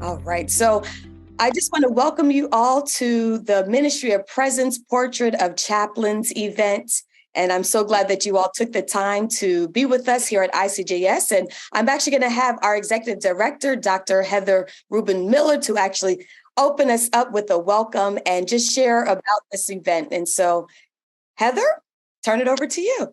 All right. So I just want to welcome you all to the Ministry of Presence Portrait of Chaplains event. And I'm so glad that you all took the time to be with us here at ICJS. And I'm actually going to have our executive director, Dr. Heather Rubin Miller, to actually open us up with a welcome and just share about this event. And so, Heather, turn it over to you.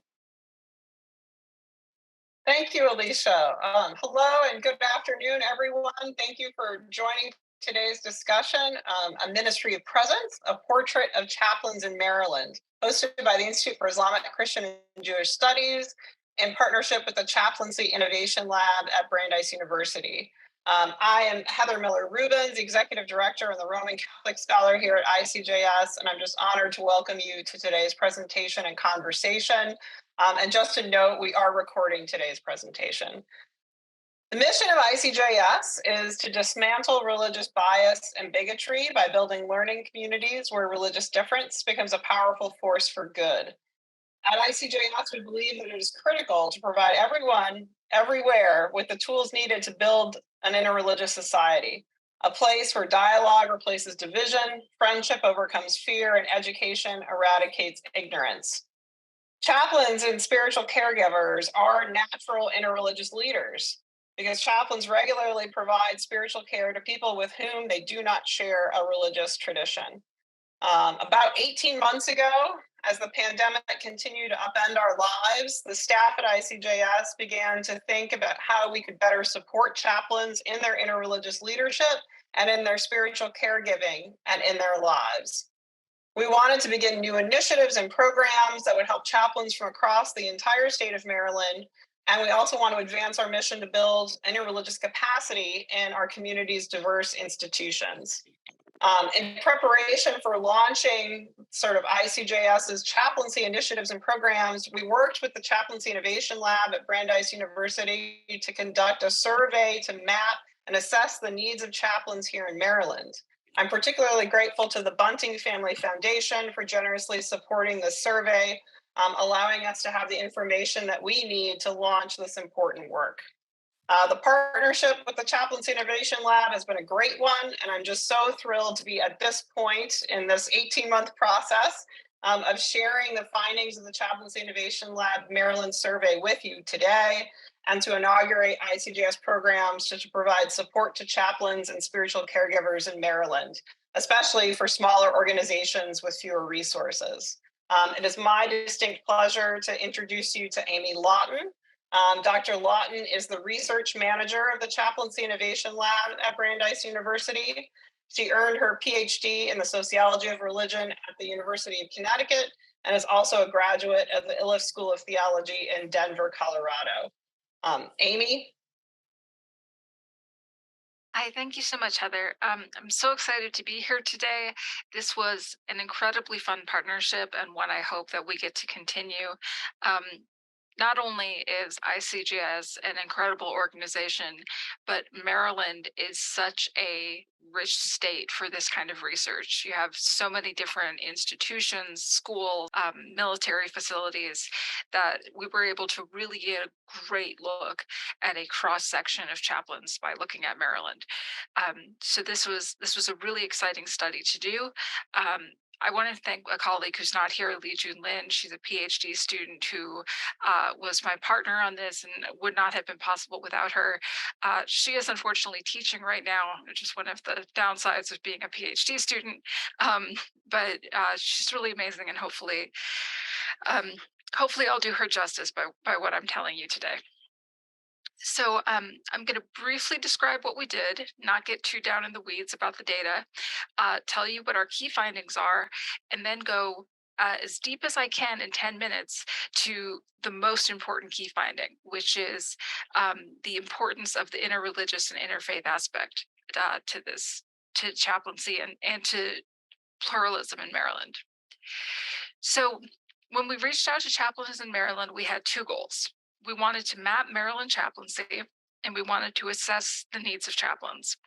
Thank you, Alisha. Hello and good afternoon, everyone. Thank you for joining today's discussion, A Ministry of Presence, a portrait of chaplains in Maryland, hosted by the Institute for Islamic, Christian, and Jewish Studies in partnership with the Chaplaincy Innovation Lab at Brandeis University. I am Heather Miller Rubens, Executive Director and the Roman Catholic Scholar here at ICJS, and I'm just honored to welcome you to today's presentation and conversation. And just to note, we are recording today's presentation. The mission of ICJS is to dismantle religious bias and bigotry by building learning communities where religious difference becomes a powerful force for good. At ICJS, we believe that it is critical to provide everyone, everywhere, with the tools needed to build an interreligious society, a place where dialogue replaces division, friendship overcomes fear, and education eradicates ignorance. Chaplains and spiritual caregivers are natural interreligious leaders because chaplains regularly provide spiritual care to people with whom they do not share a religious tradition. About 18 months ago, as the pandemic continued to upend our lives, the staff at ICJS began to think about how we could better support chaplains in their interreligious leadership and in their spiritual caregiving and in their lives. We wanted to begin new initiatives and programs that would help chaplains from across the entire state of Maryland. And we also want to advance our mission to build interreligious capacity in our community's diverse institutions. In preparation for launching sort of ICJS's chaplaincy initiatives and programs, we worked with the Chaplaincy Innovation Lab at Brandeis University to conduct a survey to map and assess the needs of chaplains here in Maryland. I'm particularly grateful to the Bunting Family Foundation for generously supporting this survey, allowing us to have the information that we need to launch this important work. The partnership with the Chaplaincy Innovation Lab has been a great one, and I'm just so thrilled to be at this point in this 18-month process of sharing the findings of the Chaplaincy Innovation Lab Maryland survey with you today, and to inaugurate ICJS programs to provide support to chaplains and spiritual caregivers in Maryland, especially for smaller organizations with fewer resources. It is my distinct pleasure to introduce you to Amy Lawton. Dr. Lawton is the research manager of the Chaplaincy Innovation Lab at Brandeis University. She earned her PhD in the sociology of religion at the University of Connecticut and is also a graduate of the Iliff School of Theology in Denver, Colorado. Amy? Hi, thank you so much, Heather. I'm so excited to be here today. This was an incredibly fun partnership and one I hope that we get to continue. Not only is ICJS an incredible organization, but Maryland is such a rich state for this kind of research. You have so many different institutions, schools, military facilities that we were able to really get a great look at a cross section of chaplains by looking at Maryland. So this was a really exciting study to do. I want to thank a colleague who's not here, Lee Jun Lin. She's a PhD student who was my partner on this and would not have been possible without her. She is unfortunately teaching right now, which is one of the downsides of being a PhD student. But she's really amazing, and hopefully I'll do her justice by what I'm telling you today. So I'm going to briefly describe what we did, not get too down in the weeds about the data, tell you what our key findings are, and then go as deep as I can in 10 minutes to the most important key finding, which is the importance of the interreligious and interfaith aspect to chaplaincy and to pluralism in Maryland. So when we reached out to chaplains in Maryland, we had two goals. We wanted to map Maryland chaplaincy, and we wanted to assess the needs of chaplains.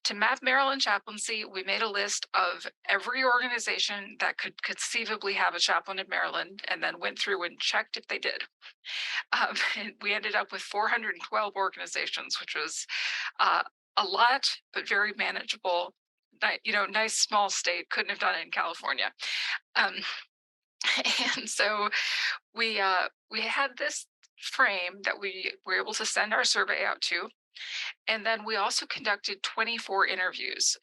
To map Maryland chaplaincy, we made a list of every organization that could conceivably have a chaplain in Maryland, and then went through and checked if they did. And we ended up with 412 organizations, which was a lot, but very manageable. Nice small state. Couldn't have done it in California. Um, and so we had this frame that we were able to send our survey out to. And then we also conducted 24 interviews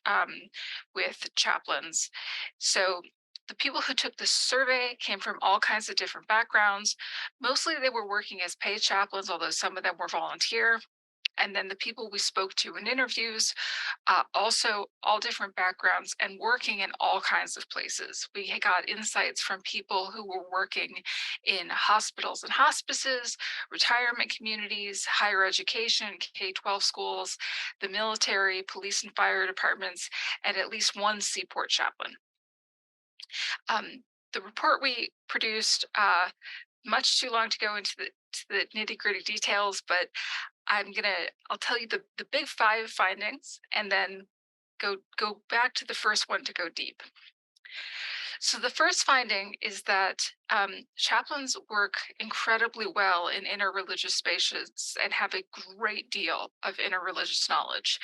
with chaplains. So the people who took the survey came from all kinds of different backgrounds. Mostly they were working as paid chaplains, although some of them were volunteer. And then the people we spoke to in interviews, also all different backgrounds and working in all kinds of places. We got insights from people who were working in hospitals and hospices, retirement communities, higher education, K-12 schools, the military, police and fire departments, and at least one seaport chaplain. The report we produced, much too long to go into the nitty-gritty details, but I'll tell you the big five findings and then go back to the first one to go deep. So the first finding is that chaplains work incredibly well in interreligious spaces and have a great deal of interreligious knowledge.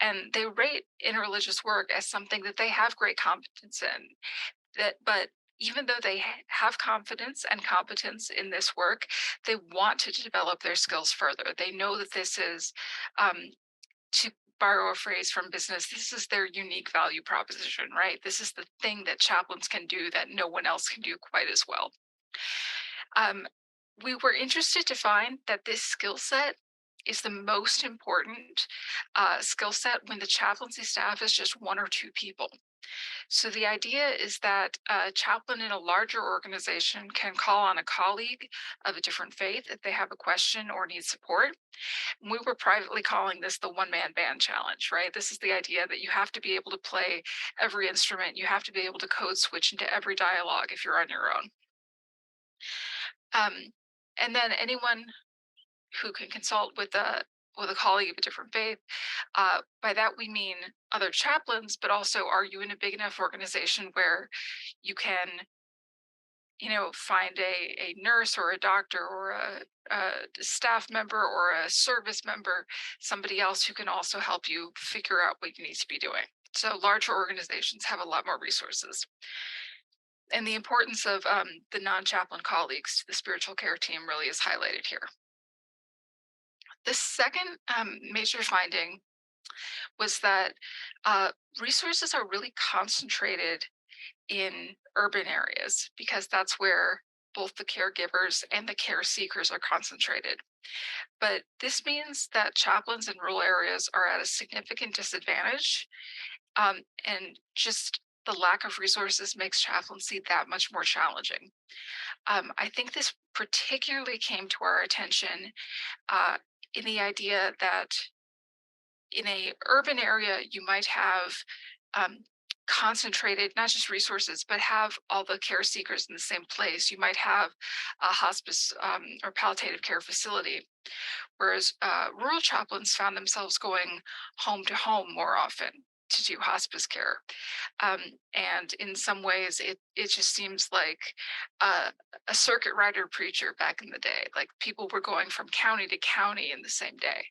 And they rate interreligious work as something that they have great competence in. But even though they have confidence and competence in this work, they want to develop their skills further. They know that this is, to borrow a phrase from business, this is their unique value proposition, right? This is the thing that chaplains can do that no one else can do quite as well. We were interested to find that this skill set is the most important skill set when the chaplaincy staff is just one or two people. So the idea is that a chaplain in a larger organization can call on a colleague of a different faith if they have a question or need support. We were privately calling this the one-man band challenge, right? This is the idea that you have to be able to play every instrument. You have to be able to code switch into every dialogue if you're on your own. And then anyone who can consult with a colleague of a different faith. By that we mean other chaplains, but also are you in a big enough organization where you can, find a nurse or a doctor or a staff member or a service member, somebody else who can also help you figure out what you need to be doing. So larger organizations have a lot more resources. And the importance of the non-chaplain colleagues to the spiritual care team really is highlighted here. The second major finding was that resources are really concentrated in urban areas because that's where both the caregivers and the care seekers are concentrated. But this means that chaplains in rural areas are at a significant disadvantage, and just the lack of resources makes chaplaincy that much more challenging. I think this particularly came to our attention in the idea that in a urban area, you might have concentrated not just resources, but have all the care seekers in the same place. You might have a hospice or palliative care facility, whereas rural chaplains found themselves going home to home more often to do hospice care. And in some ways, it just seems like a circuit rider preacher back in the day. Like people were going from county to county in the same day.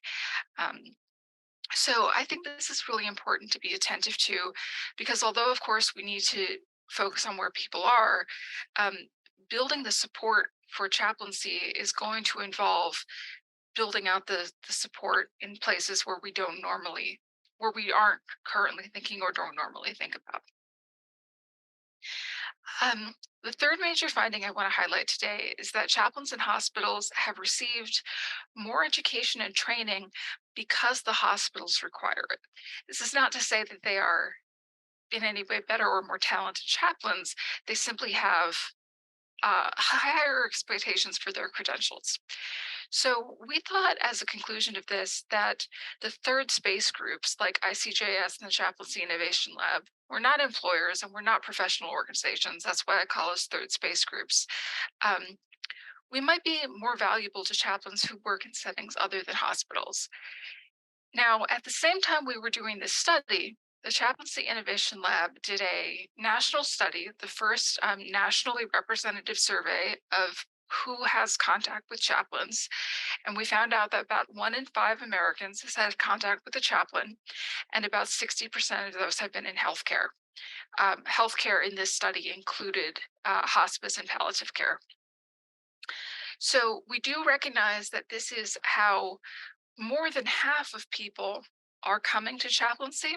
So I think this is really important to be attentive to, because although, of course, we need to focus on where people are, building the support for chaplaincy is going to involve building out the support in places where we aren't currently thinking or don't normally think about. The third major finding I want to highlight today is that chaplains in hospitals have received more education and training because the hospitals require it. This is not to say that they are in any way better or more talented chaplains. They simply have higher expectations for their credentials. So we thought as a conclusion of this that the third space groups like ICJS and the Chaplaincy Innovation Lab, we're not employers and we're not professional organizations. That's why I call us third space groups. We might be more valuable to chaplains who work in settings other than hospitals. Now, at the same time we were doing this study, the Chaplaincy Innovation Lab did a national study, the first nationally representative survey of who has contact with chaplains. And we found out that about 1 in 5 Americans has had contact with a chaplain, and about 60% of those have been in healthcare. Healthcare in this study included hospice and palliative care. So we do recognize that this is how more than half of people are coming to chaplaincy.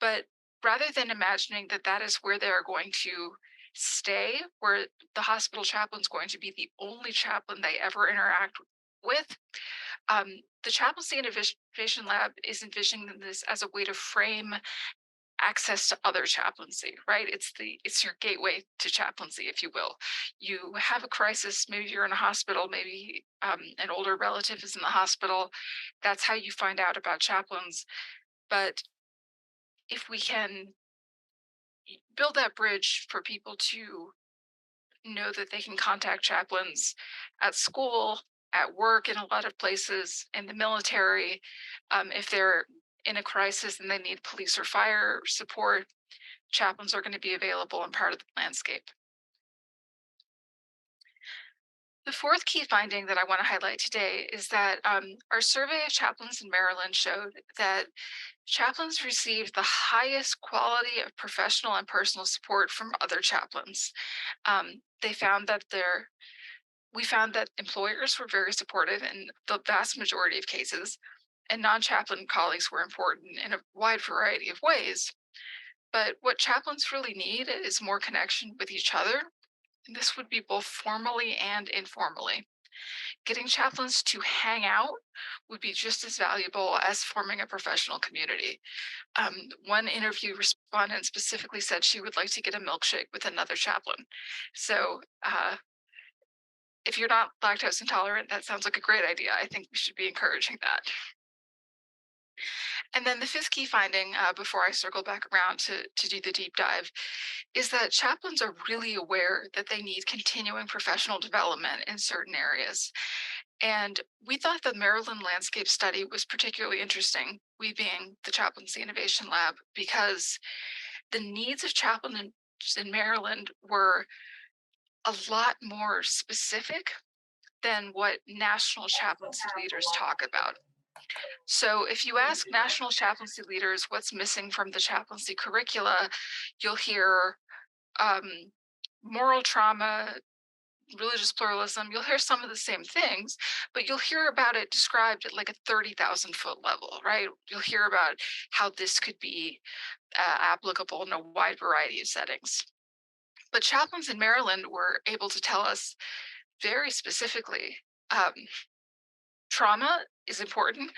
But rather than imagining that that is where they're going to stay, where the hospital chaplain is going to be the only chaplain they ever interact with, the Chaplaincy Innovation Lab is envisioning this as a way to frame access to other chaplaincy, right? It's your gateway to chaplaincy, if you will. You have a crisis, maybe you're in a hospital, maybe an older relative is in the hospital. That's how you find out about chaplains. But if we can build that bridge for people to know that they can contact chaplains at school, at work, in a lot of places, in the military, if they're in a crisis and they need police or fire support, chaplains are going to be available and part of the landscape. The fourth key finding that I want to highlight today is that our survey of chaplains in Maryland showed that chaplains receive the highest quality of professional and personal support from other chaplains. They found that we found that employers were very supportive in the vast majority of cases, and non-chaplain colleagues were important in a wide variety of ways. But what chaplains really need is more connection with each other. And this would be both formally and informally. Getting chaplains to hang out would be just as valuable as forming a professional community. One interview respondent specifically said she would like to get a milkshake with another chaplain. So if you're not lactose intolerant, that sounds like a great idea. I think we should be encouraging that. And then the fifth key finding, before I circle back around to do the deep dive, is that chaplains are really aware that they need continuing professional development in certain areas. And we thought the Maryland landscape study was particularly interesting, we being the Chaplaincy Innovation Lab, because the needs of chaplains in Maryland were a lot more specific than what national chaplaincy leaders talk about. So if you ask national chaplaincy leaders what's missing from the chaplaincy curricula, you'll hear um, moral trauma, religious pluralism. You'll hear some of the same things, but you'll hear about it described at like a 30,000-foot level, right? You'll hear about how this could be applicable in a wide variety of settings. But chaplains in Maryland were able to tell us very specifically trauma is important,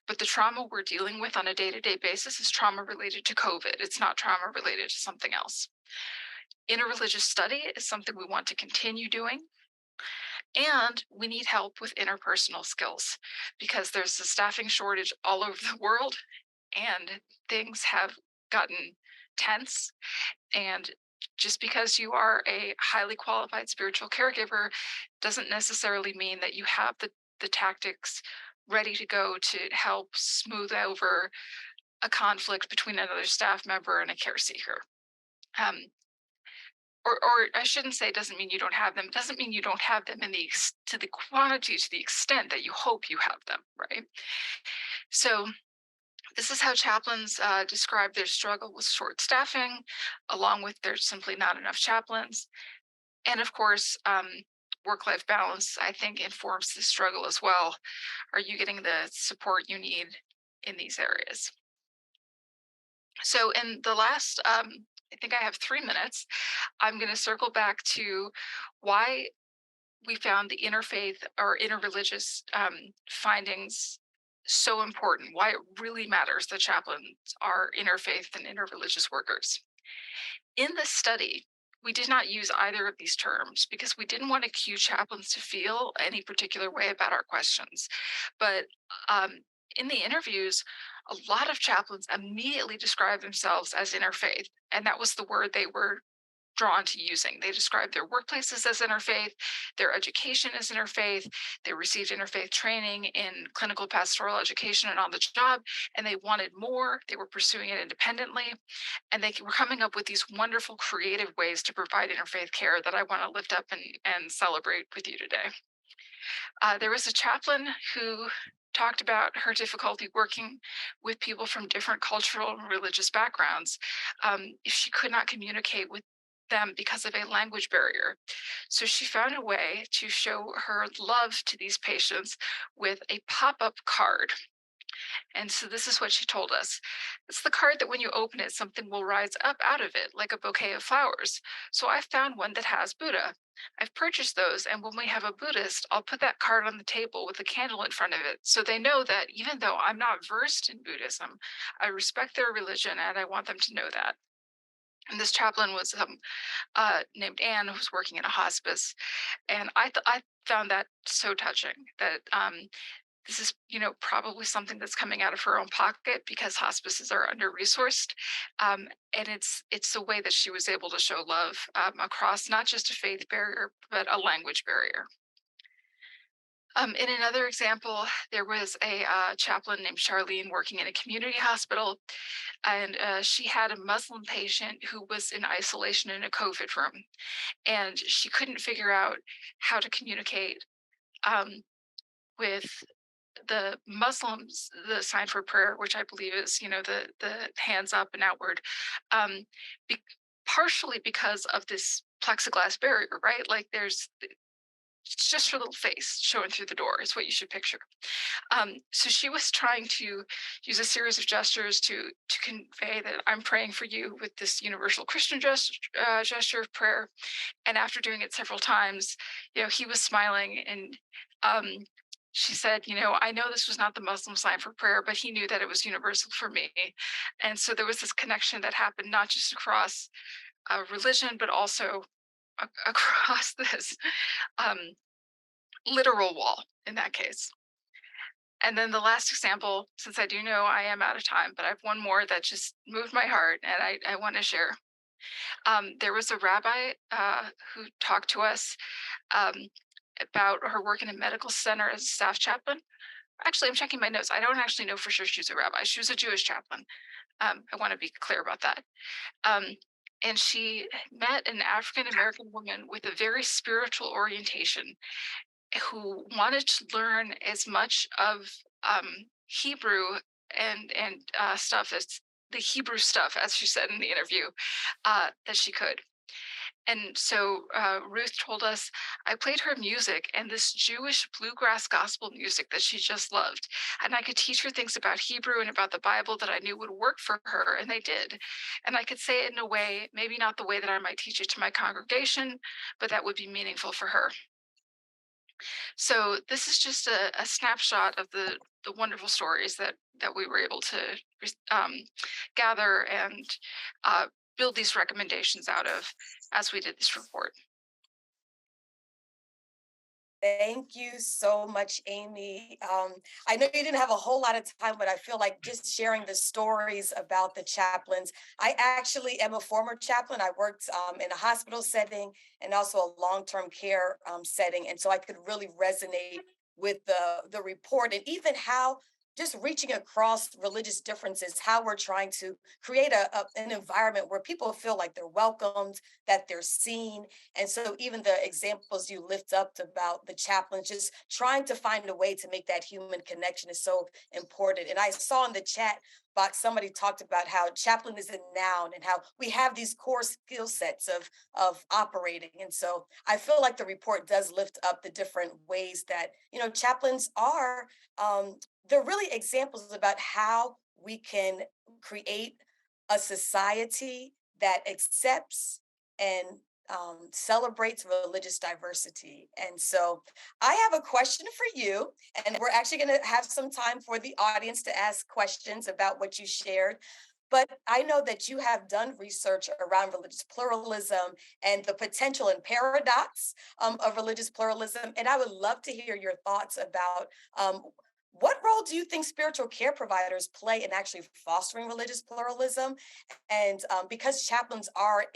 but the trauma we're dealing with on a day-to-day basis is trauma related to COVID. It's not trauma related to something else. Interreligious study is something we want to continue doing. And we need help with interpersonal skills because there's a staffing shortage all over the world and things have gotten tense. And just because you are a highly qualified spiritual caregiver doesn't necessarily mean that you have the tactics ready to go to help smooth over a conflict between another staff member and a care seeker. Or I shouldn't say it doesn't mean you don't have them. It doesn't mean you don't have them to the quantity, to the extent that you hope you have them, right? So this is how chaplains describe their struggle with short staffing, along with there's simply not enough chaplains. And of course, work-life balance, I think, informs this struggle as well. Are you getting the support you need in these areas? So in the last, I think I have 3 minutes, I'm going to circle back to why we found the interfaith or interreligious findings so important, why it really matters that chaplains are interfaith and interreligious workers. In this study, we did not use either of these terms because we didn't want to cue chaplains to feel any particular way about our questions. But in the interviews, a lot of chaplains immediately described themselves as interfaith, and that was the word they were drawn to using. They described their workplaces as interfaith, their education as interfaith, they received interfaith training in clinical pastoral education and on the job, and they wanted more. They were pursuing it independently, and they were coming up with these wonderful creative ways to provide interfaith care that I want to lift up and celebrate with you today. There was a chaplain who talked about her difficulty working with people from different cultural and religious backgrounds if she could not communicate with them because of a language barrier. So she found a way to show her love to these patients with a pop-up card. And so this is what she told us. It's the card that when you open it, something will rise up out of it, like a bouquet of flowers. So I found one that has Buddha. I've purchased those, and when we have a Buddhist, I'll put that card on the table with a candle in front of it. So they know that even though I'm not versed in Buddhism, I respect their religion and I want them to know that. And this chaplain was named Anne, who was working in a hospice. And I found that so touching that this is, probably something that's coming out of her own pocket because hospices are under-resourced, and it's a way that she was able to show love across not just a faith barrier but a language barrier. In another example, there was a chaplain named Charlene working in a community hospital, and she had a Muslim patient who was in isolation in a COVID room, and she couldn't figure out how to communicate um, with the Muslims, the sign for prayer, which I believe is, the hands up and outward, um, be, partially because of this plexiglass barrier, right? Like it's just her little face showing through the door is what you should picture. So she was trying to use a series of gestures to convey that I'm praying for you with this universal Christian gesture of prayer. And after doing it several times, he was smiling and um, she said, I know this was not the Muslim sign for prayer, but he knew that it was universal for me. And so there was this connection that happened not just across religion, but also across this um, literal wall in that case. And then the last example, since I do know I am out of time, but I have one more that just moved my heart and I want to share. There was a rabbi who talked to us um, about her work in a medical center as a staff chaplain. Actually, I'm checking my notes. I don't actually know for sure she was a rabbi. She was a Jewish chaplain. I want to be clear about that. Um, and she met an African American woman with a very spiritual orientation who wanted to learn as much of Hebrew and stuff as the Hebrew stuff, as she said in the interview, that she could. And so Ruth told us, I played her music and this Jewish bluegrass gospel music that she just loved. And I could teach her things about Hebrew and about the Bible that I knew would work for her, and they did. And I could say it in a way, maybe not the way that I might teach it to my congregation, but that would be meaningful for her. So this is just a snapshot of the wonderful stories that we were able to um, gather and build these recommendations out of as we did this report. Thank you so much, Amy. I know you didn't have a whole lot of time, but I feel like just sharing the stories about the chaplains. I actually am a former chaplain. I worked in a hospital setting and also a long-term care setting. And so I could really resonate with the report and even how just reaching across religious differences, how we're trying to create an environment where people feel like they're welcomed, that they're seen. And so even the examples you lift up about the chaplain, just trying to find a way to make that human connection is so important. And I saw in the chat box, somebody talked about how chaplain is a noun and how we have these core skill sets of operating. And so I feel like the report does lift up the different ways that, chaplains are, they're really examples about how we can create a society that accepts and celebrates religious diversity. And so I have a question for you, and we're actually going to have some time for the audience to ask questions about what you shared. But I know that you have done research around religious pluralism and the potential and paradox of religious pluralism. And I would love to hear your thoughts about What role do you think spiritual care providers play in actually fostering religious pluralism? And because chaplains are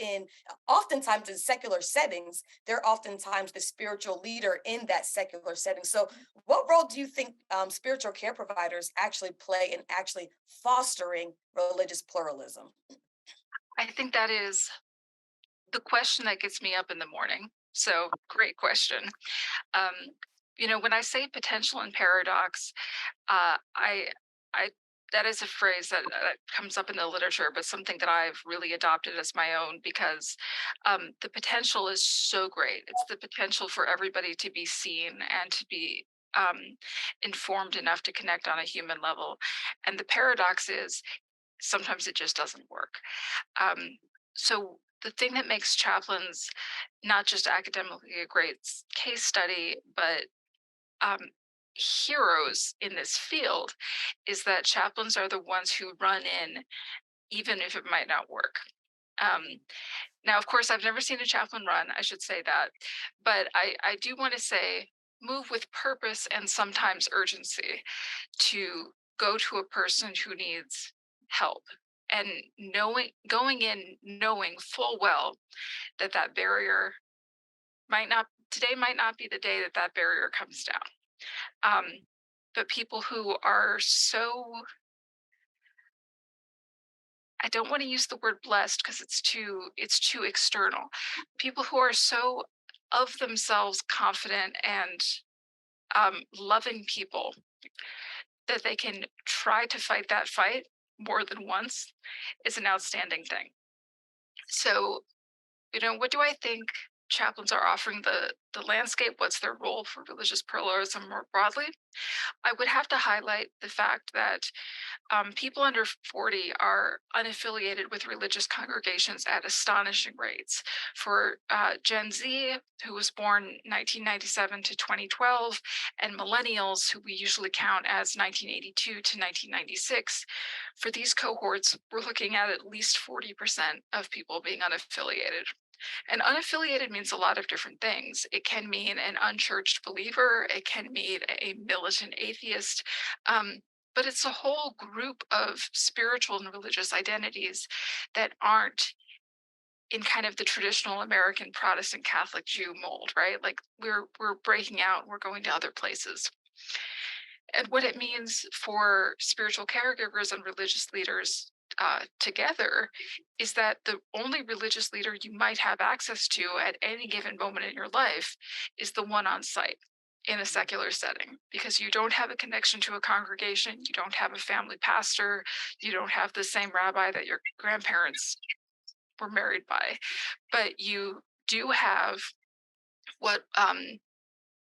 oftentimes in secular settings, they're oftentimes the spiritual leader in that secular setting. So, what role do you think spiritual care providers actually play in actually fostering religious pluralism? I think that is the question that gets me up in the morning. So, great question. Um, when I say potential and paradox, I that is a phrase that comes up in the literature, but something that I've really adopted as my own because the potential is so great. It's the potential for everybody to be seen and to be um, informed enough to connect on a human level. And the paradox is sometimes it just doesn't work. Um, so the thing that makes chaplains not just academically a great case study, but um, heroes in this field is that chaplains are the ones who run in, even if it might not work. Um, Now, of course, I've never seen a chaplain run, I should say that. But I do want to say move with purpose and sometimes urgency to go to a person who needs help and going in knowing full well that that barrier might not be the day that that barrier comes down. um, but people who are so, I don't want to use the word blessed because it's too external. People who are so of themselves confident and loving people that they can try to fight that fight more than once is an outstanding thing. So, what do I think chaplains are offering the landscape? What's their role for religious pluralism more broadly? I would have to highlight the fact that people under 40 are unaffiliated with religious congregations at astonishing rates. For Gen Z, who was born 1997 to 2012, and millennials, who we usually count as 1982 to 1996, for these cohorts, we're looking at least 40% of people being unaffiliated. And unaffiliated means a lot of different things. It can mean an unchurched believer, it can mean a militant atheist. But it's a whole group of spiritual and religious identities that aren't in kind of the traditional American Protestant Catholic Jew mold, right? Like we're breaking out, we're going to other places. And what it means for spiritual caregivers and religious leaders together is that the only religious leader you might have access to at any given moment in your life is the one on site in a secular setting, because you don't have a connection to a congregation, you don't have a family pastor, you don't have the same rabbi that your grandparents were married by, but you do have what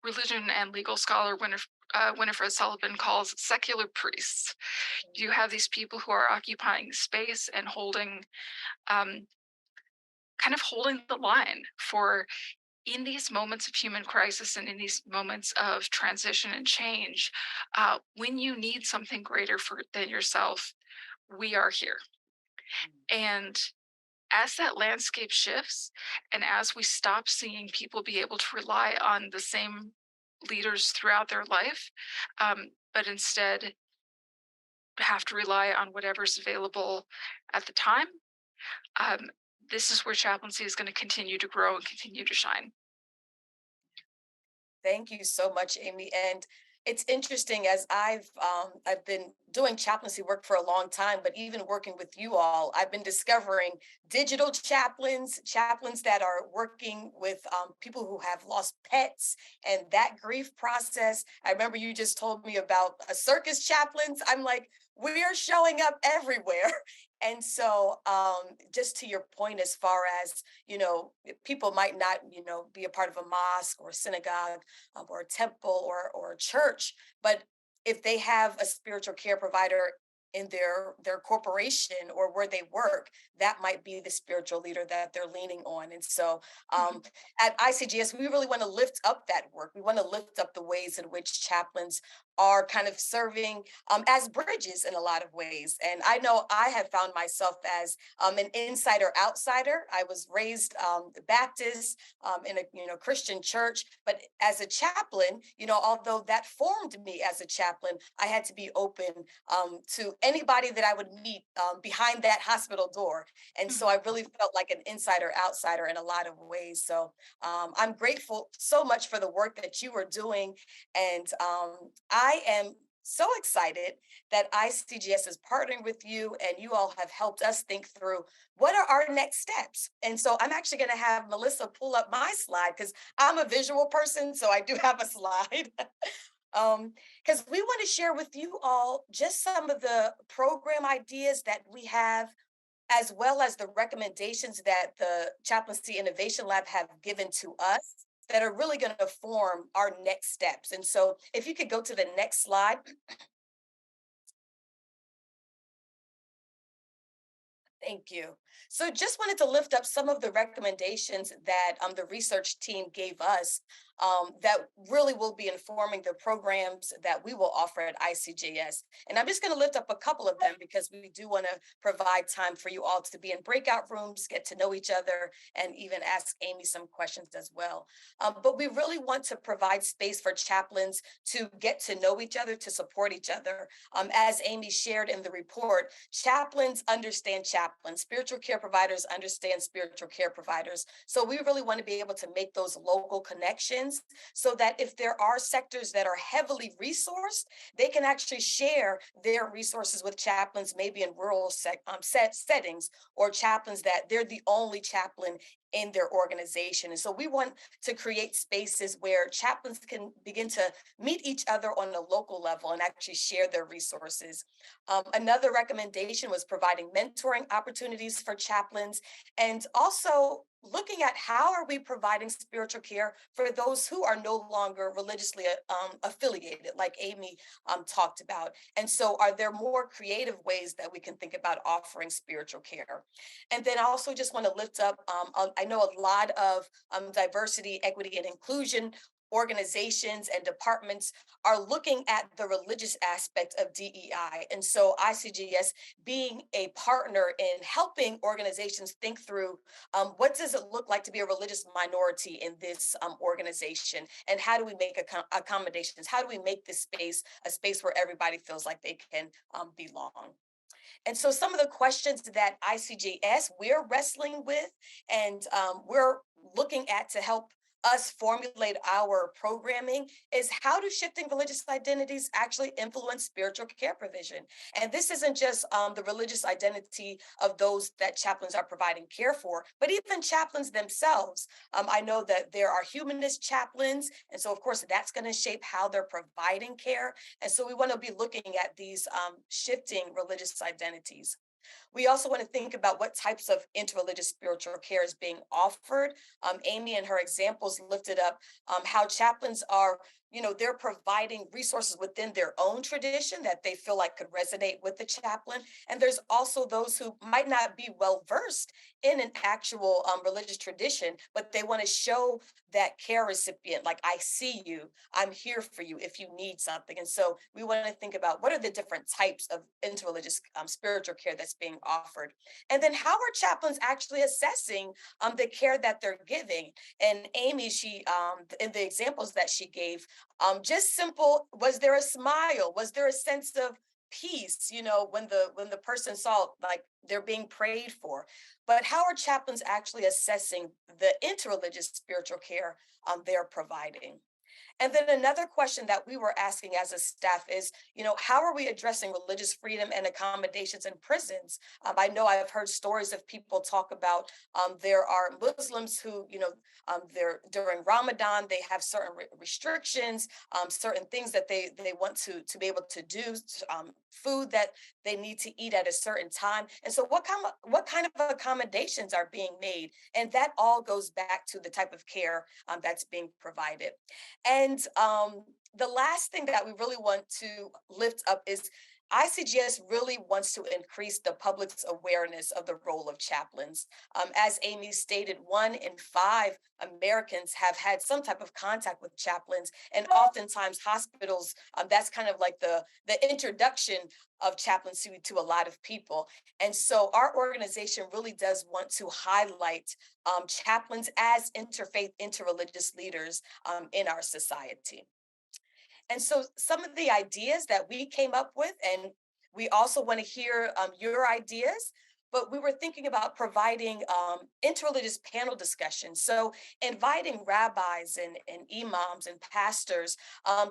religion and legal scholar Winifred Sullivan calls secular priests. You have these people who are occupying space and um, kind of holding the line for, in these moments of human crisis and in these moments of transition and change, when you need something greater than yourself, we are here. And as that landscape shifts, and as we stop seeing people be able to rely on the same leaders throughout their life, but instead have to rely on whatever's available at the time, um, this is where chaplaincy is going to continue to grow and continue to shine. Thank you so much, Amy. And it's interesting as I've been doing chaplaincy work for a long time, but even working with you all, I've been discovering digital chaplains that are working with people who have lost pets and that grief process. I remember you just told me about a circus chaplains. I'm like, we're showing up everywhere. And so, just to your point, as far as, people might not, be a part of a mosque or synagogue or a temple or a church, but if they have a spiritual care provider in their corporation or where they work, that might be the spiritual leader that they're leaning on. And so at ICJS, we really want to lift up that work. We want to lift up the ways in which chaplains are kind of serving as bridges in a lot of ways. And I know I have found myself as an insider outsider. I was raised Baptist in a Christian church, but as a chaplain, although that formed me as a chaplain, I had to be open to anybody that I would meet behind that hospital door. And so I really felt like an insider outsider in a lot of ways. So I'm grateful so much for the work that you are doing. And I am so excited that ICJS is partnering with you, and you all have helped us think through what are our next steps. And so I'm actually going to have Melissa pull up my slide because I'm a visual person, so I do have a slide. Because we want to share with you all just some of the program ideas that we have, as well as the recommendations that the Chaplaincy Innovation Lab have given to us that are really going to form our next steps. And so if you could go to the next slide. Thank you. So just wanted to lift up some of the recommendations that the research team gave us that really will be informing the programs that we will offer at ICJS. And I'm just going to lift up a couple of them because we do want to provide time for you all to be in breakout rooms, get to know each other, and even ask Amy some questions as well. But we really want to provide space for chaplains to get to know each other, to support each other. As Amy shared in the report, chaplains understand chaplains, spiritual care providers understand spiritual care providers. So we really want to be able to make those local connections so that if there are sectors that are heavily resourced, they can actually share their resources with chaplains, maybe in rural settings, or chaplains that they're the only chaplain in their organization. And so we want to create spaces where chaplains can begin to meet each other on a local level and actually share their resources. Another recommendation was providing mentoring opportunities for chaplains, and also looking at how are we providing spiritual care for those who are no longer religiously affiliated, like Amy talked about. And so are there more creative ways that we can think about offering spiritual care? And then I also just want to lift up, I know a lot of diversity, equity, and inclusion organizations and departments are looking at the religious aspect of DEI. And so ICJS being a partner in helping organizations think through what does it look like to be a religious minority in this organization? And how do we make accommodations? How do we make this space a space where everybody feels like they can belong? And so some of the questions that ICJS we're wrestling with and we're looking at to help us formulate our programming is how do shifting religious identities actually influence spiritual care provision? And this isn't just the religious identity of those that chaplains are providing care for, but even chaplains themselves. I know that there are humanist chaplains, and so of course that's going to shape how they're providing care. And so we want to be looking at these shifting religious identities. We also want to think about what types of interreligious spiritual care is being offered. Amy and her examples lifted up how chaplains are, they're providing resources within their own tradition that they feel like could resonate with the chaplain. And there's also those who might not be well versed in an actual religious tradition, but they want to show that care recipient, like, I see you, I'm here for you if you need something. And so we want to think about what are the different types of interreligious spiritual care that's being offered. And then how are chaplains actually assessing the care that they're giving? And Amy, she in the examples that she gave, just simple, was there a smile? Was there a sense of peace, when the person saw like they're being prayed for? But how are chaplains actually assessing the interreligious spiritual care they're providing? And then another question that we were asking as a staff is, how are we addressing religious freedom and accommodations in prisons? I know I've heard stories of people talk about there are Muslims who, they're during Ramadan, they have certain restrictions, certain things that they want to be able to do, food that they need to eat at a certain time. And so what kind of accommodations are being made? And that all goes back to the type of care that's being provided. And the last thing that we really want to lift up is ICJS really wants to increase the public's awareness of the role of chaplains. As Amy stated, 1 in 5 Americans have had some type of contact with chaplains, and oftentimes hospitals, that's kind of like the introduction of chaplaincy to a lot of people. And so our organization really does want to highlight chaplains as interfaith, interreligious leaders in our society. And so some of the ideas that we came up with, and we also want to hear your ideas, but we were thinking about providing interreligious panel discussions. So inviting rabbis and imams and pastors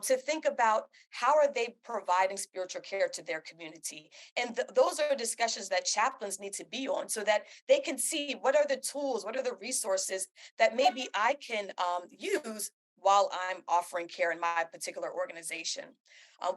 to think about how are they providing spiritual care to their community. And those are discussions that chaplains need to be on so that they can see what are the tools, what are the resources that maybe I can use while I'm offering care in my particular organization.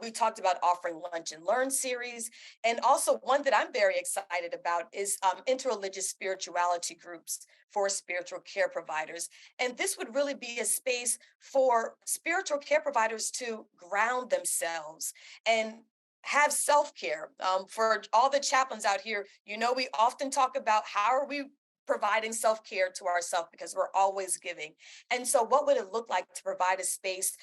We talked about offering lunch and learn series. And also one that I'm very excited about is interreligious spirituality groups for spiritual care providers. And this would really be a space for spiritual care providers to ground themselves and have self-care. For all the chaplains out here, we often talk about how are we providing self-care to ourselves because we're always giving. And so what would it look like to provide a space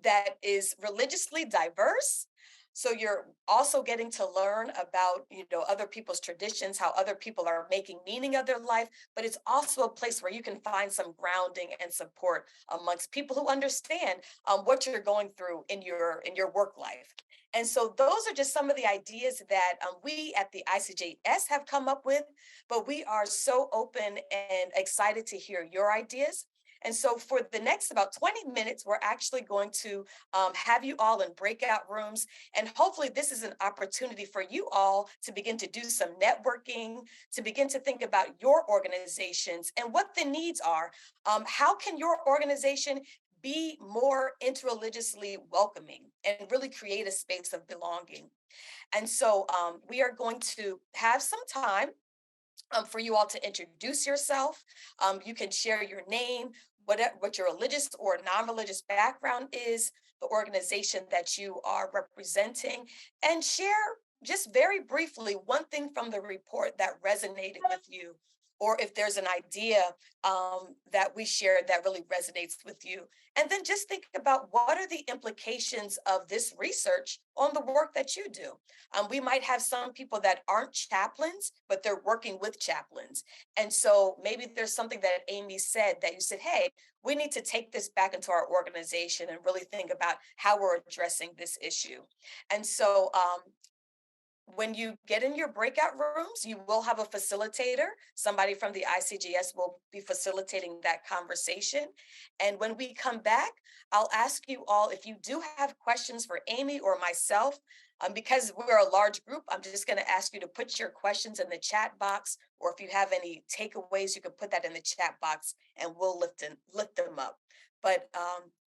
that is religiously diverse? So you're also getting to learn about, other people's traditions, how other people are making meaning of their life, but it's also a place where you can find some grounding and support amongst people who understand what you're going through in your work life. And so those are just some of the ideas that we at the ICJS have come up with, but we are so open and excited to hear your ideas. And so for the next about 20 minutes, we're actually going to have you all in breakout rooms. And hopefully this is an opportunity for you all to begin to do some networking, to begin to think about your organizations and what the needs are. How can your organization be more interreligiously welcoming and really create a space of belonging? And so we are going to have some time for you all to introduce yourself. You can share your name, what your religious or non-religious background is, the organization that you are representing, and share just very briefly one thing from the report that resonated with you, or if there's an idea that we shared that really resonates with you. And then just think about what are the implications of this research on the work that you do. We might have some people that aren't chaplains, but they're working with chaplains. And so maybe there's something that Amy said that you said, hey, we need to take this back into our organization and really think about how we're addressing this issue. And so when you get in your breakout rooms, you will have a facilitator. Somebody from the ICJS will be facilitating that conversation. And when we come back, I'll ask you all if you do have questions for Amy or myself. Because we're a large group, I'm just going to ask you to put your questions in the chat box, or if you have any takeaways, you can put that in the chat box and we'll lift them up. But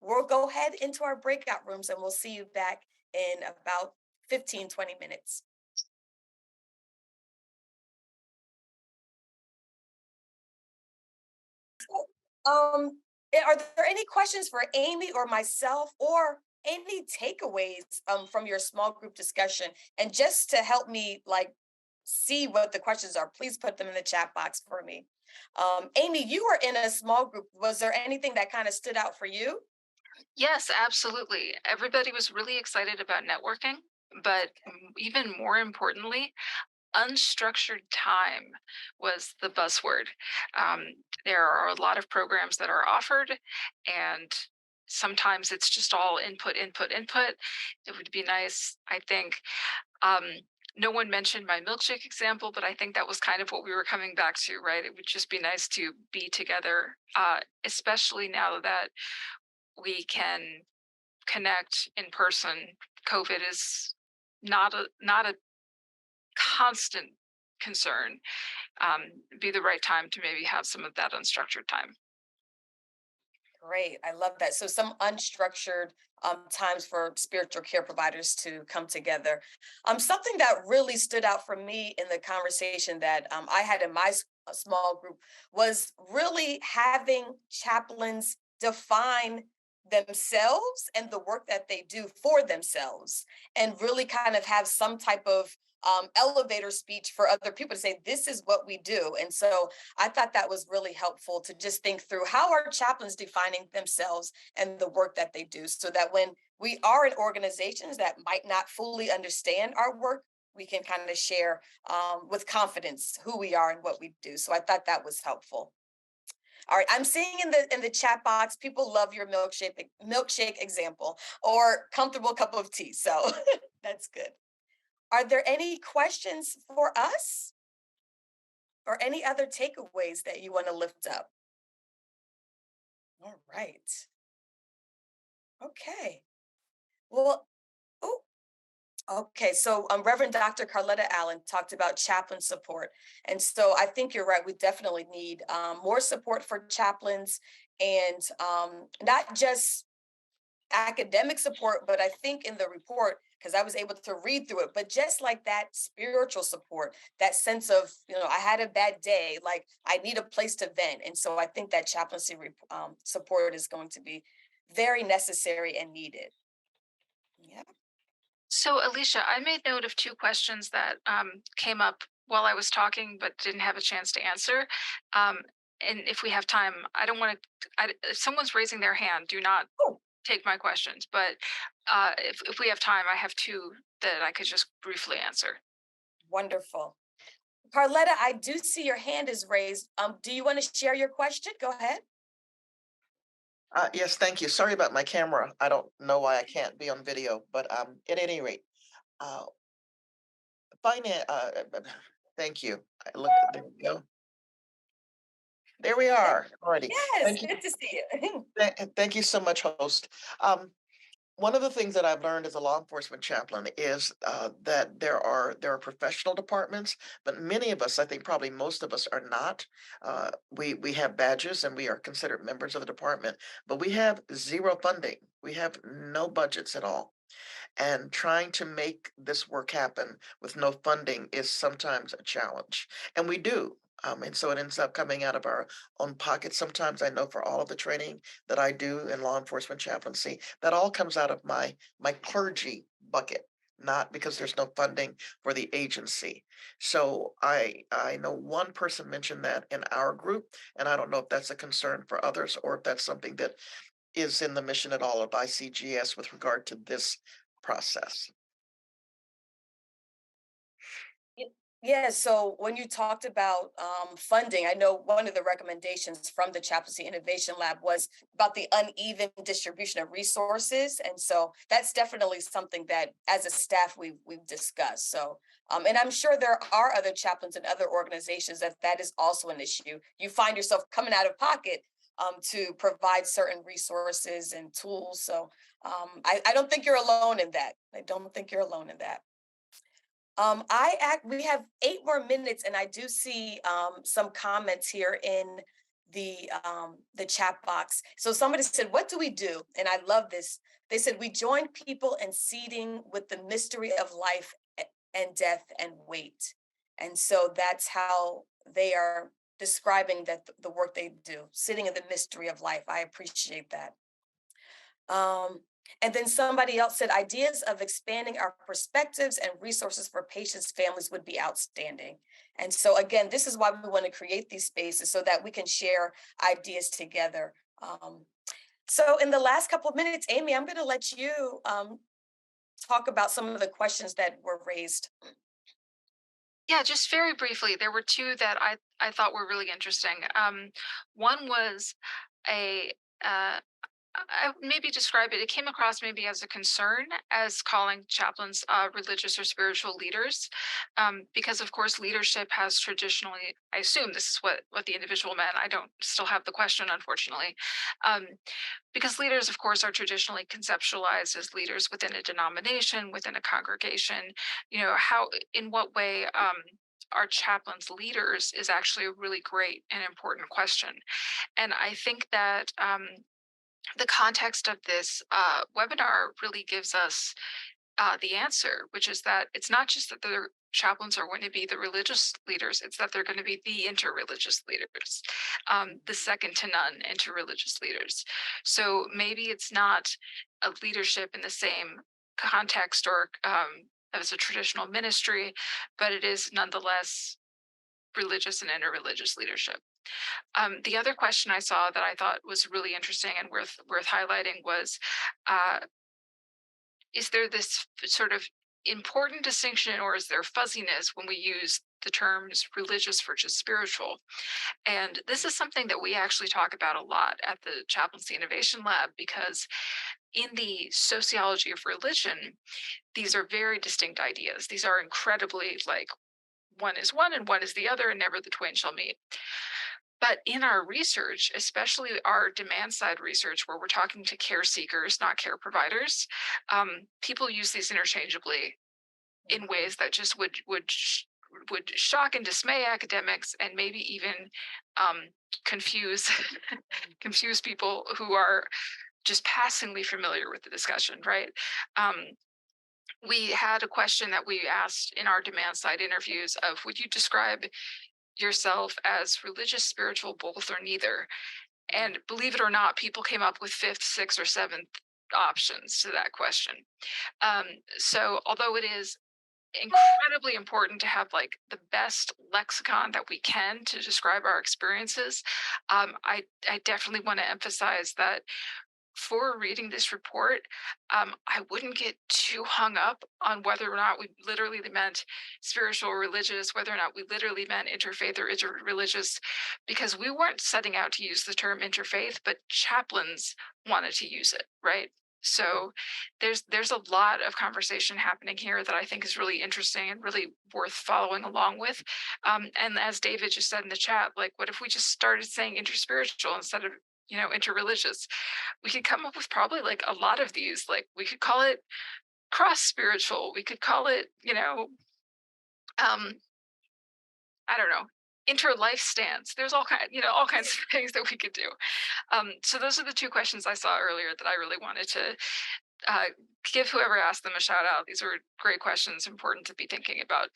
we'll go ahead into our breakout rooms and we'll see you back in about 15, 20 minutes. Are there any questions for Amy or myself, or any takeaways from your small group discussion? And just to help me see what the questions are, please put them in the chat box for me. Amy, you were in a small group. Was there anything that kind of stood out for you? Yes, absolutely. Everybody was really excited about networking, but even more importantly, unstructured time was the buzzword. Um, there are a lot of programs that are offered, and sometimes it's just all input, input, input. It would be nice, I think. Um, no one mentioned my milkshake example, but I think that was kind of what we were coming back to, right? It would just be nice to be together, especially now that we can connect in person. COVID is not a constant concern. Be the right time to maybe have some of that unstructured time. Great. I love that. So some unstructured times for spiritual care providers to come together. Something that really stood out for me in the conversation that I had in my small group was really having chaplains define themselves and the work that they do for themselves, and really kind of have some type of elevator speech for other people to say, this is what we do. And so I thought that was really helpful to just think through, how are chaplains defining themselves and the work that they do, so that when we are in organizations that might not fully understand our work, we can kind of share with confidence who we are and what we do. So I thought that was helpful. All right, I'm seeing in the chat box, people love your milkshake example, or comfortable cup of tea. So that's good. Are there any questions for us, or any other takeaways that you want to lift up? All right. Okay. Well, oh, okay. So Reverend Dr. Carletta Allen talked about chaplain support. And so I think you're right. We definitely need more support for chaplains, and not just academic support, but I think in the report, because I was able to read through it, but just like that spiritual support, that sense of, I had a bad day, like I need a place to vent. And so I think that chaplaincy support is going to be very necessary and needed. Yeah. So, Alicia, I made note of two questions that came up while I was talking, but didn't have a chance to answer. Um, and if we have time, I don't want to. If someone's raising their hand, do not Oh, take my questions. But if we have time, I have two that I could just briefly answer. wonderful. Carletta, I do see your hand is raised. Do you want to share your question? Go ahead. Yes, thank you. Sorry about my camera. I don't know why I can't be on video, but at any rate, uh, thank you. Look, there we go. There we are. Alrighty. Yes, Thank you. good to see you. Thank you so much, host. One of the things that I've learned as a law enforcement chaplain is that there are professional departments, but many of us, I think probably most of us, are not. We have badges and we are considered members of the department, but we have zero funding. We have no budgets at all, and trying to make this work happen with no funding is sometimes a challenge. And we do. And so it ends up coming out of our own pocket. Sometimes I know for all of the training that I do in law enforcement chaplaincy, that all comes out of my clergy bucket, not because there's no funding for the agency. So I know one person mentioned that in our group, and I don't know if that's a concern for others or if that's something that is in the mission at all of ICGS with regard to this process. Yeah, so when you talked about funding, I know one of the recommendations from the Chaplaincy Innovation Lab was about the uneven distribution of resources, and so that's definitely something that, as a staff, we've discussed. So, and I'm sure there are other chaplains and other organizations that is also an issue. You find yourself coming out of pocket to provide certain resources and tools. So, I don't think you're alone in that. I don't think you're alone in that. We have 8 more minutes, and I do see some comments here in the chat box. So somebody said, "What do we do?" And I love this. They said, "We join people in seating with the mystery of life and death and weight." And so that's how they are describing that the work they do, sitting in the mystery of life. I appreciate that. Um, and then somebody else said, ideas of expanding our perspectives and resources for patients' families would be outstanding. And so, again, this is why we want to create these spaces, so that we can share ideas together. So, in the last couple of minutes, Amy, I'm going to let you talk about some of the questions that were raised. Yeah, just very briefly, there were two that I thought were really interesting. One was a I would maybe describe it. It came across maybe as a concern as calling chaplains religious or spiritual leaders, because of course leadership has traditionally. I assume this is what the individual meant. I don't still have the question, unfortunately, um, because leaders, of course, are traditionally conceptualized as leaders within a denomination, within a congregation. How, in what way? Are chaplains leaders is actually a really great and important question. And I think that the context of this webinar really gives us the answer, which is that it's not just that the chaplains are going to be the religious leaders, it's that they're going to be the interreligious leaders, the second to none interreligious leaders. So maybe it's not a leadership in the same context or as a traditional ministry, but it is nonetheless religious and interreligious leadership. The other question I saw that I thought was really interesting and worth highlighting was, is there this sort of important distinction, or is there fuzziness when we use the terms religious versus spiritual? And this is something that we actually talk about a lot at the Chaplaincy Innovation Lab, because in the sociology of religion, these are very distinct ideas. These are incredibly like one is one and one is the other, and never the twain shall meet. But in our research, especially our demand side research, where we're talking to care seekers, not care providers, people use these interchangeably in ways that just would shock and dismay academics, and maybe even confuse confuse people who are just passingly familiar with the discussion, right? We had a question that we asked in our demand side interviews of, would you describe yourself as religious, spiritual, both, or neither? And believe it or not, people came up with fifth, sixth, or seventh options to that question. So although it is incredibly important to have like the best lexicon that we can to describe our experiences, I definitely want to emphasize that for reading this report, I wouldn't get too hung up on whether or not we literally meant spiritual or religious, whether or not we literally meant interfaith or interreligious, because we weren't setting out to use the term interfaith, but chaplains wanted to use it, right? So there's a lot of conversation happening here that I think is really interesting and really worth following along with. And as David just said in the chat, like, what if we just started saying interspiritual instead of interreligious? We could come up with probably like a lot of these. Like, we could call it cross spiritual. We could call it, I don't know, inter life stance. There's all kinds of things that we could do. So those are the two questions I saw earlier that I really wanted to give whoever asked them a shout out. These were great questions, important to be thinking about.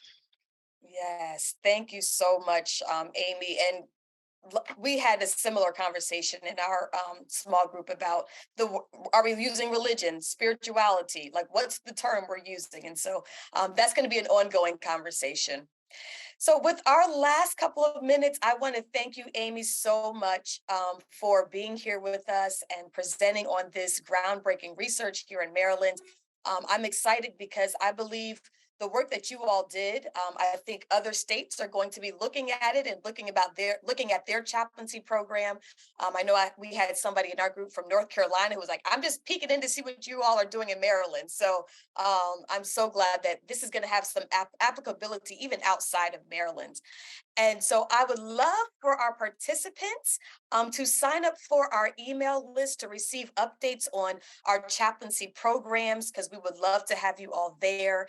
Yes, thank you so much, Amy. And we had a similar conversation in our small group about are we using religion, spirituality, like what's the term we're using? And so that's going to be an ongoing conversation. So with our last couple of minutes, I want to thank you, Amy, so much for being here with us and presenting on this groundbreaking research here in Maryland. I'm excited because I believe the work that you all did, I think other states are going to be looking at it and looking at their chaplaincy program. I know we had somebody in our group from North Carolina who was like, I'm just peeking in to see what you all are doing in Maryland. So I'm so glad that this is going to have some applicability even outside of Maryland. And so I would love for our participants to sign up for our email list to receive updates on our chaplaincy programs, because we would love to have you all there.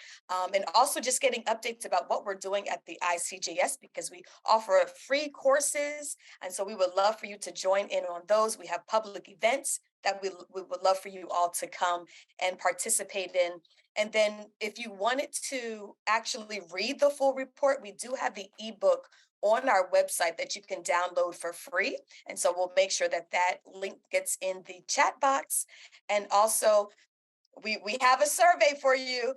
And also just getting updates about what we're doing at the ICJS, because we offer free courses. And so we would love for you to join in on those. We have public events that we would love for you all to come and participate in. And then if you wanted to actually read the full report, we do have the ebook on our website that you can download for free. And so we'll make sure that that link gets in the chat box. And also, we have a survey for you.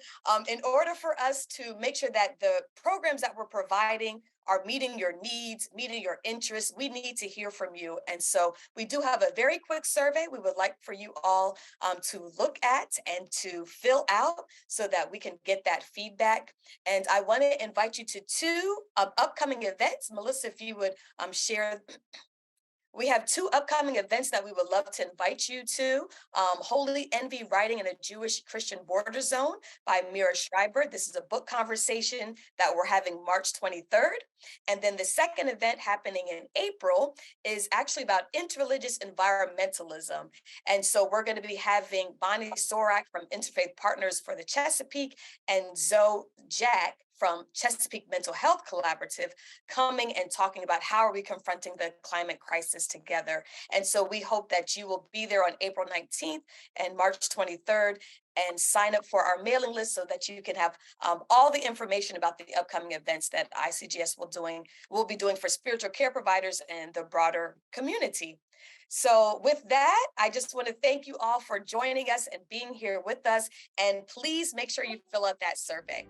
In order for us to make sure that the programs that we're providing are meeting your needs, meeting your interests, we need to hear from you. And so we do have a very quick survey we would like for you all to look at and to fill out so that we can get that feedback. And I want to invite you to two upcoming events. Melissa, if you would share. We have two upcoming events that we would love to invite you to. Holy Envy, Writing in a Jewish Christian Border Zone by Mira Schreiber. This is a book conversation that we're having March 23rd. And then the second event happening in April is actually about interreligious environmentalism. And so we're going to be having Bonnie Sorak from Interfaith Partners for the Chesapeake and Zoe Jack from Chesapeake Mental Health Collaborative coming and talking about how are we confronting the climate crisis together. And so we hope that you will be there on April 19th and March 23rd and sign up for our mailing list so that you can have all the information about the upcoming events that ICJS will be doing for spiritual care providers and the broader community. So with that, I just want to thank you all for joining us and being here with us. And please make sure you fill out that survey.